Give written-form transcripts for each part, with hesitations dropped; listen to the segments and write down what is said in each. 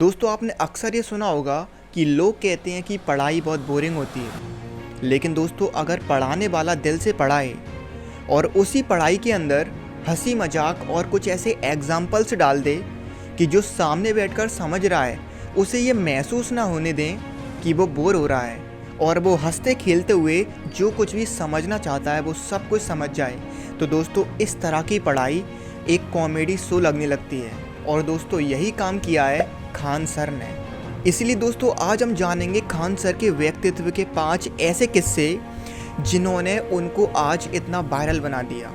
दोस्तों आपने अक्सर ये सुना होगा कि लोग कहते हैं कि पढ़ाई बहुत बोरिंग होती है। लेकिन दोस्तों अगर पढ़ाने वाला दिल से पढ़ाए और उसी पढ़ाई के अंदर हंसी मजाक और कुछ ऐसे एग्जाम्पल्स डाल दे कि जो सामने बैठकर समझ रहा है उसे ये महसूस ना होने दें कि वो बोर हो रहा है और वो हंसते खेलते हुए जो कुछ भी समझना चाहता है वो सब कुछ समझ जाए, तो दोस्तों इस तरह की पढ़ाई एक कॉमेडी शो लगने लगती है। और दोस्तों यही काम किया है खान सर ने। इसलिए दोस्तों आज हम जानेंगे खान सर के व्यक्तित्व के 5 ऐसे किस्से जिन्होंने उनको आज इतना वायरल बना दिया।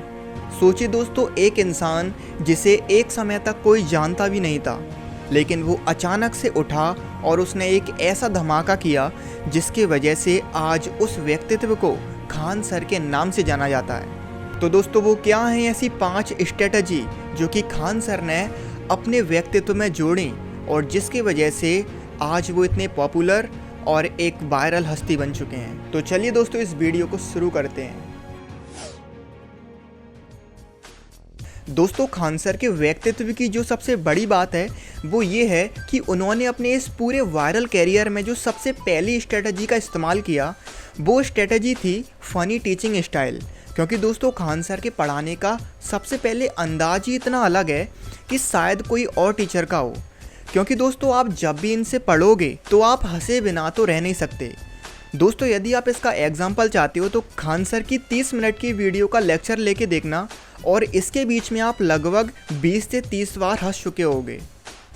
सोचिए दोस्तों, एक इंसान जिसे एक समय तक कोई जानता भी नहीं था, लेकिन वो अचानक से उठा और उसने एक ऐसा धमाका किया जिसकी वजह से आज उस व्यक्तित्व को खान सर के नाम से जाना जाता है। तो दोस्तों वो क्या हैं ऐसी 5 स्ट्रेटजी जो कि खान सर ने अपने व्यक्तित्व में जोड़ी और जिसकी वजह से आज वो इतने पॉपुलर और एक वायरल हस्ती बन चुके हैं। तो चलिए दोस्तों इस वीडियो को शुरू करते हैं। दोस्तों खान सर के व्यक्तित्व की जो सबसे बड़ी बात है वो ये है कि उन्होंने अपने इस पूरे वायरल कैरियर में जो सबसे पहली स्ट्रेटजी का इस्तेमाल किया वो स्ट्रेटजी थी फ़नी टीचिंग स्टाइल। क्योंकि दोस्तों खान सर के पढ़ाने का सबसे पहले अंदाज ही इतना अलग है कि शायद कोई और टीचर का हो। क्योंकि दोस्तों आप जब भी इनसे पढ़ोगे तो आप हंसे बिना तो रह नहीं सकते। दोस्तों यदि आप इसका एग्जाम्पल चाहते हो तो खान सर की 30 मिनट की वीडियो का लेक्चर लेके देखना और इसके बीच में आप लगभग 20 से 30 बार हंस चुके होगे।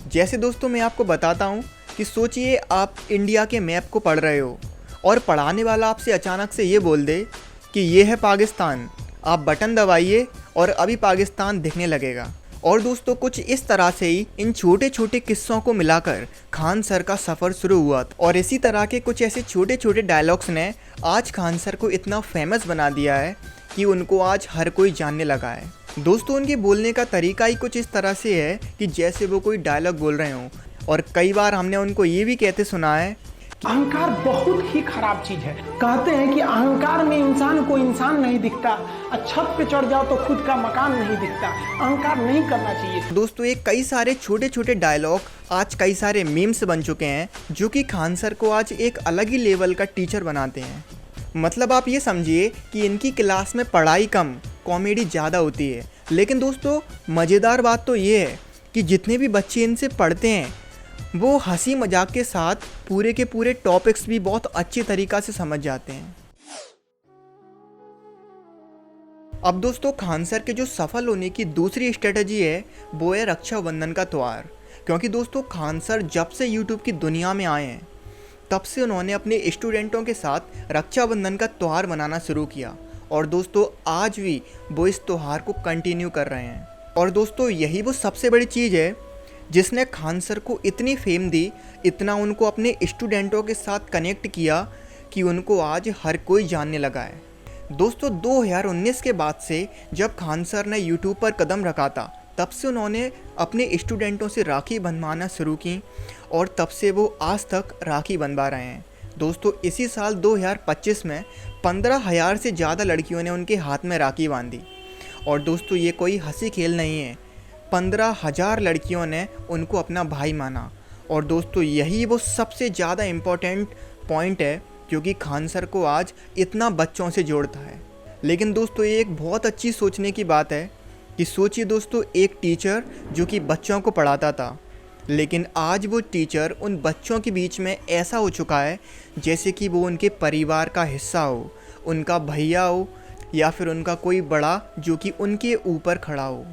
जैसे दोस्तों मैं आपको बताता हूँ कि सोचिए आप इंडिया के मैप को पढ़ रहे हो और पढ़ाने वाला आपसे अचानक से ये बोल दे कि ये है पाकिस्तान, आप बटन दबाइए और अभी पाकिस्तान दिखने लगेगा। और दोस्तों कुछ इस तरह से ही इन छोटे छोटे किस्सों को मिलाकर खान सर का सफ़र शुरू हुआ और इसी तरह के कुछ ऐसे छोटे छोटे डायलॉग्स ने आज खान सर को इतना फेमस बना दिया है कि उनको आज हर कोई जानने लगा है। दोस्तों उनके बोलने का तरीका ही कुछ इस तरह से है कि जैसे वो कोई डायलॉग बोल रहे हों। और कई बार हमने उनको ये भी कहते सुना है, अहंकार बहुत ही खराब चीज है। कहते हैं कि अहंकार में इंसान को इंसान नहीं दिखता, छत पे चढ़ जाओ तो खुद का मकान नहीं दिखता। अहंकार नहीं करना चाहिए। दोस्तों ये कई सारे छोटे छोटे डायलॉग आज कई सारे मीम्स बन चुके हैं जो कि खान सर को आज एक अलग ही लेवल का टीचर बनाते हैं। मतलब आप ये समझिए कि इनकी क्लास में पढ़ाई कम कॉमेडी ज़्यादा होती है। लेकिन दोस्तों मज़ेदार बात तो ये है कि जितने भी बच्चे इनसे पढ़ते हैं वो हंसी मजाक के साथ पूरे के पूरे टॉपिक्स भी बहुत अच्छी तरीक़ा से समझ जाते हैं। अब दोस्तों खान सर के जो सफल होने की दूसरी स्ट्रेटजी है वो है रक्षाबंधन का त्यौहार। क्योंकि दोस्तों खान सर जब से यूट्यूब की दुनिया में आए हैं तब से उन्होंने अपने स्टूडेंटों के साथ रक्षाबंधन का त्यौहार मनाना शुरू किया और दोस्तों आज भी वो इस त्यौहार को कंटिन्यू कर रहे हैं। और दोस्तों यही वो सबसे बड़ी चीज़ है जिसने खान सर को इतनी फेम दी, इतना उनको अपने स्टूडेंटों के साथ कनेक्ट किया कि उनको आज हर कोई जानने लगा है। दोस्तों 2019 के बाद से जब खान सर ने यूट्यूब पर कदम रखा था तब से उन्होंने अपने स्टूडेंटों से राखी बंधवाना शुरू की और तब से वो आज तक राखी बंधवा रहे हैं। दोस्तों इसी साल 2025 में 15,000 से ज़्यादा लड़कियों ने उनके हाथ में राखी बांधी। और दोस्तों ये कोई हंसी खेल नहीं है, 15,000 लड़कियों ने उनको अपना भाई माना। और दोस्तों यही वो सबसे ज़्यादा इम्पोर्टेंट पॉइंट है क्योंकि खान सर को आज इतना बच्चों से जोड़ता है। लेकिन दोस्तों ये एक बहुत अच्छी सोचने की बात है कि सोचिए दोस्तों एक टीचर जो कि बच्चों को पढ़ाता था, लेकिन आज वो टीचर उन बच्चों के बीच में ऐसा हो चुका है जैसे कि वो उनके परिवार का हिस्सा हो, उनका भैया हो या फिर उनका कोई बड़ा जो कि उनके ऊपर खड़ा हो।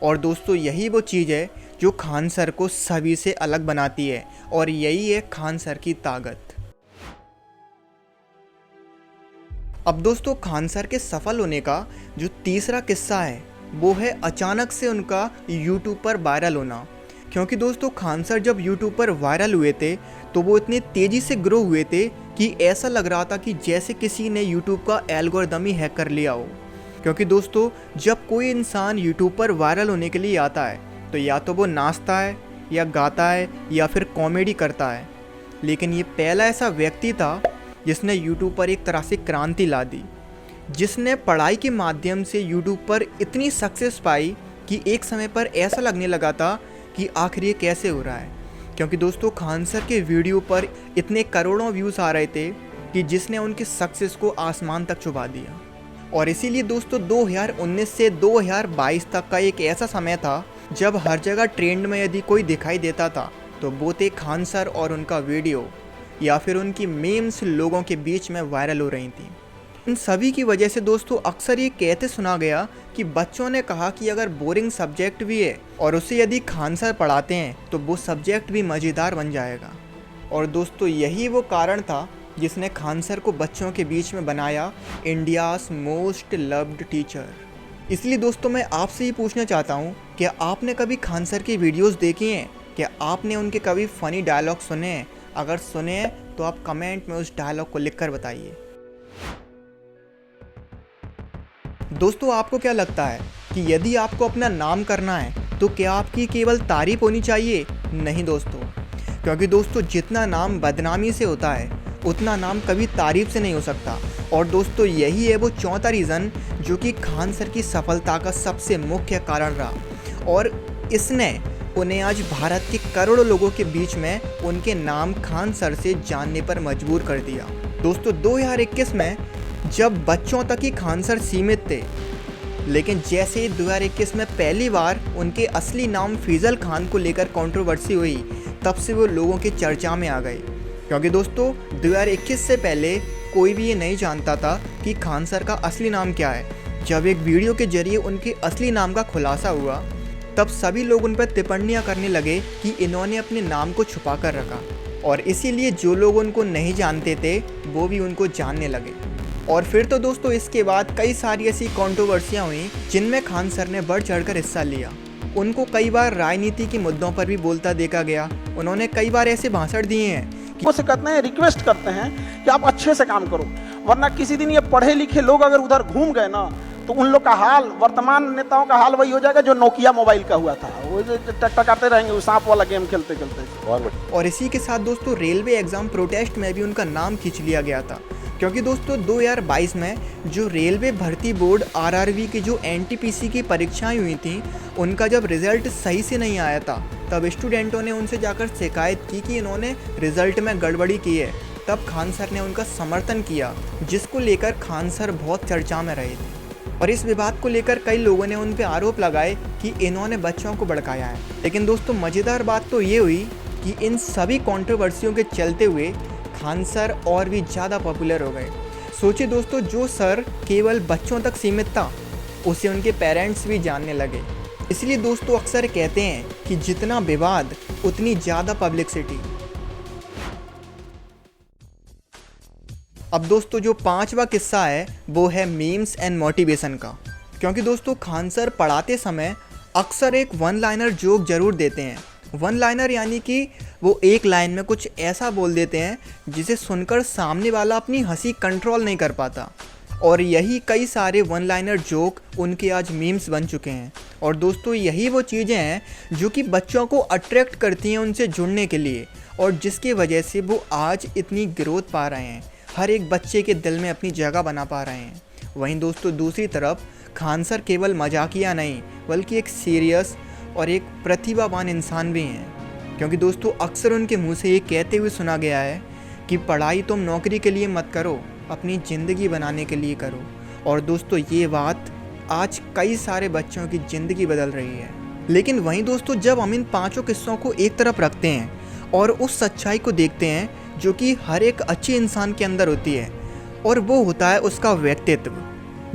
और दोस्तों यही वो चीज़ है जो खान सर को सभी से अलग बनाती है और यही है खान सर की ताकत। अब दोस्तों खान सर के सफल होने का जो तीसरा किस्सा है वो है अचानक से उनका यूट्यूब पर वायरल होना। क्योंकि दोस्तों खान सर जब यूट्यूब पर वायरल हुए थे तो वो इतनी तेज़ी से ग्रो हुए थे कि ऐसा लग रहा था कि जैसे किसी ने यूट्यूब का एल्गोरिदम ही हैक कर लिया हो। क्योंकि दोस्तों जब कोई इंसान यूट्यूब पर वायरल होने के लिए आता है तो या तो वो नाचता है या गाता है या फिर कॉमेडी करता है, लेकिन ये पहला ऐसा व्यक्ति था जिसने यूट्यूब पर एक तरह से क्रांति ला दी, जिसने पढ़ाई के माध्यम से यूट्यूब पर इतनी सक्सेस पाई कि एक समय पर ऐसा लगने लगा था कि आखिर ये कैसे हो रहा है। क्योंकि दोस्तों खान सर के वीडियो पर इतने करोड़ों व्यूज़ आ रहे थे कि जिसने उनकी सक्सेस को आसमान तक छुपा दिया। और इसीलिए दोस्तों 2019 से 2022 तक का एक ऐसा समय था जब हर जगह ट्रेंड में यदि कोई दिखाई देता था तो वो थे खान सर और उनका वीडियो या फिर उनकी मीम्स लोगों के बीच में वायरल हो रही थी। इन सभी की वजह से दोस्तों अक्सर ये कहते सुना गया कि बच्चों ने कहा कि अगर बोरिंग सब्जेक्ट भी है और उसे यदि खान सर पढ़ाते हैं तो वो सब्जेक्ट भी मज़ेदार बन जाएगा। और दोस्तों यही वो कारण था जिसने खान सर को बच्चों के बीच में बनाया इंडियाज़ मोस्ट लव्ड टीचर। इसलिए दोस्तों मैं आपसे ही पूछना चाहता हूँ, क्या आपने कभी खान सर की वीडियोस देखी हैं? क्या आपने उनके कभी फ़नी डायलॉग सुने हैं? अगर सुने हैं तो आप कमेंट में उस डायलॉग को लिखकर बताइए। दोस्तों आपको क्या लगता है कि यदि आपको अपना नाम करना है तो क्या आपकी केवल तारीफ होनी चाहिए? नहीं दोस्तों, क्योंकि दोस्तों जितना नाम बदनामी से होता है उतना नाम कभी तारीफ से नहीं हो सकता। और दोस्तों यही है वो चौथा रीज़न जो कि खान सर की सफलता का सबसे मुख्य कारण रहा और इसने उन्हें आज भारत के करोड़ों लोगों के बीच में उनके नाम खान सर से जानने पर मजबूर कर दिया। दोस्तों 2021 में जब बच्चों तक ही खान सर सीमित थे, लेकिन जैसे ही 2021 में पहली बार उनके असली नाम फैजल खान को लेकर कंट्रोवर्सी हुई, तब से वो लोगों के चर्चा में आ गए। क्योंकि दोस्तों 2021 से पहले कोई भी ये नहीं जानता था कि खान सर का असली नाम क्या है। जब एक वीडियो के जरिए उनके असली नाम का खुलासा हुआ तब सभी लोग उन पर टिप्पणियाँ करने लगे कि इन्होंने अपने नाम को छुपा कर रखा और इसीलिए जो लोग उनको नहीं जानते थे वो भी उनको जानने लगे। और फिर तो दोस्तों इसके बाद कई सारी ऐसी कंट्रोवर्सियाँ हुई जिनमें खान सर ने बढ़ चढ़कर हिस्सा लिया। उनको कई बार राजनीति के मुद्दों पर भी बोलता देखा गया। उन्होंने कई बार ऐसे भाषण दिए हैं वो से कहते हैं, रिक्वेस्ट करते हैं कि आप अच्छे से काम करो, वरना किसी दिन ये पढ़े लिखे लोग अगर उधर घूम गए ना तो उन लोग का हाल, वर्तमान नेताओं का हाल वही हो जाएगा जो नोकिया मोबाइल का हुआ था। वो टकटकाते रहेंगे, वो सांप वाला गेम खेलते खेलते। और इसी के साथ दोस्तों रेलवे एग्ज़ाम प्रोटेस्ट में भी उनका नाम खींच लिया गया था। क्योंकि दोस्तों 2022 में जो रेलवे भर्ती बोर्ड RRB की जो NTPC की परीक्षाएं हुई थी उनका जब रिज़ल्ट सही से नहीं आया था तब स्टूडेंटों ने उनसे जाकर शिकायत की कि इन्होंने रिज़ल्ट में गड़बड़ी की है। तब खान सर ने उनका समर्थन किया, जिसको लेकर खान सर बहुत चर्चा में रहे थे। और इस विवाद को लेकर कई लोगों ने उन पर आरोप लगाए कि इन्होंने बच्चों को भड़काया है। लेकिन दोस्तों मज़ेदार बात तो ये हुई कि इन सभी कंट्रोवर्सियों के चलते हुए खान सर और भी ज़्यादा पॉपुलर हो गए। सोचिए दोस्तों, जो सर केवल बच्चों तक सीमित था उसे उनके पेरेंट्स भी जानने लगे। इसलिए दोस्तों अक्सर कहते हैं कि जितना विवाद उतनी ज़्यादा पब्लिसिटी। अब दोस्तों जो पांचवा किस्सा है वो है मीम्स एंड मोटिवेशन का। क्योंकि दोस्तों खान सर पढ़ाते समय अक्सर एक वन लाइनर जोक ज़रूर देते हैं। वन लाइनर यानी कि वो एक लाइन में कुछ ऐसा बोल देते हैं जिसे सुनकर सामने वाला अपनी हंसी कंट्रोल नहीं कर पाता। और यही कई सारे वन लाइनर जोक उनके आज मीम्स बन चुके हैं। और दोस्तों यही वो चीज़ें हैं जो कि बच्चों को अट्रैक्ट करती हैं उनसे जुड़ने के लिए और जिसकी वजह से वो आज इतनी ग्रोथ पा रहे हैं, हर एक बच्चे के दिल में अपनी जगह बना पा रहे हैं। वहीं दोस्तों दूसरी तरफ खान सर केवल मजाकिया नहीं बल्कि एक सीरियस और एक प्रतिभावान इंसान भी हैं। क्योंकि दोस्तों अक्सर उनके मुंह से ये कहते हुए सुना गया है कि पढ़ाई तुम नौकरी के लिए मत करो, अपनी ज़िंदगी बनाने के लिए करो। और दोस्तों ये बात आज कई सारे बच्चों की ज़िंदगी बदल रही है। लेकिन वहीं दोस्तों जब हम इन पांचों किस्सों को एक तरफ रखते हैं और उस सच्चाई को देखते हैं जो कि हर एक अच्छे इंसान के अंदर होती है, और वो होता है उसका व्यक्तित्व,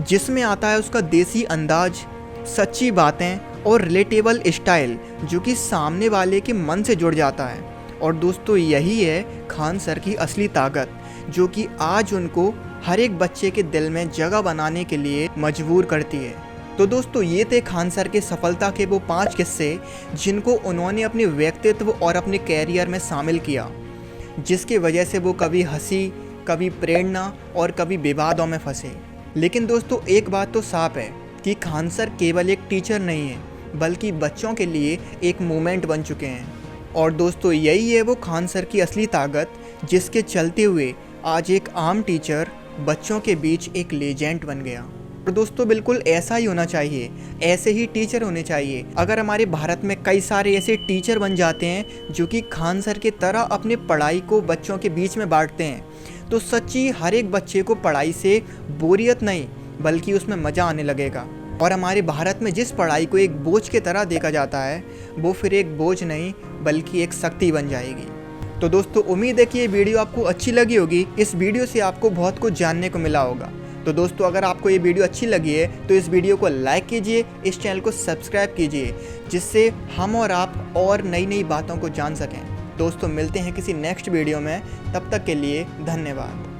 जिसमें आता है उसका देसी अंदाज, सच्ची बातें और रिलेटेबल स्टाइल जो कि सामने वाले के मन से जुड़ जाता है। और दोस्तों यही है खान सर की असली ताकत जो कि आज उनको हर एक बच्चे के दिल में जगह बनाने के लिए मजबूर करती है। तो दोस्तों ये थे खान सर के सफलता के वो 5 किस्से जिनको उन्होंने अपने व्यक्तित्व और अपने कैरियर में शामिल किया, जिसकी वजह से वो कभी हंसी, कभी प्रेरणा और कभी विवादों में फंसे। लेकिन दोस्तों एक बात तो साफ है कि खान सर केवल एक टीचर नहीं है बल्कि बच्चों के लिए एक मूवमेंट बन चुके हैं। और दोस्तों यही है वो खान सर की असली ताकत जिसके चलते हुए आज एक आम टीचर बच्चों के बीच एक लेजेंड बन गया। और दोस्तों बिल्कुल ऐसा ही होना चाहिए, ऐसे ही टीचर होने चाहिए। अगर हमारे भारत में कई सारे ऐसे टीचर बन जाते हैं जो कि खान सर की तरह अपनी पढ़ाई को बच्चों के बीच में बांटते हैं, तो सच्ची हर एक बच्चे को पढ़ाई से बोरियत नहीं बल्कि उसमें मज़ा आने लगेगा। और हमारे भारत में जिस पढ़ाई को एक बोझ की तरह देखा जाता है, वो फिर एक बोझ नहीं बल्कि एक शक्ति बन जाएगी। तो दोस्तों उम्मीद है कि ये वीडियो आपको अच्छी लगी होगी। इस वीडियो से आपको बहुत कुछ जानने को मिला होगा। तो दोस्तों अगर आपको ये वीडियो अच्छी लगी है तो इस वीडियो को लाइक कीजिए, इस चैनल को सब्सक्राइब कीजिए, जिससे हम और आप और नई नई बातों को जान सकें। दोस्तों मिलते हैं किसी नेक्स्ट वीडियो में, तब तक के लिए धन्यवाद।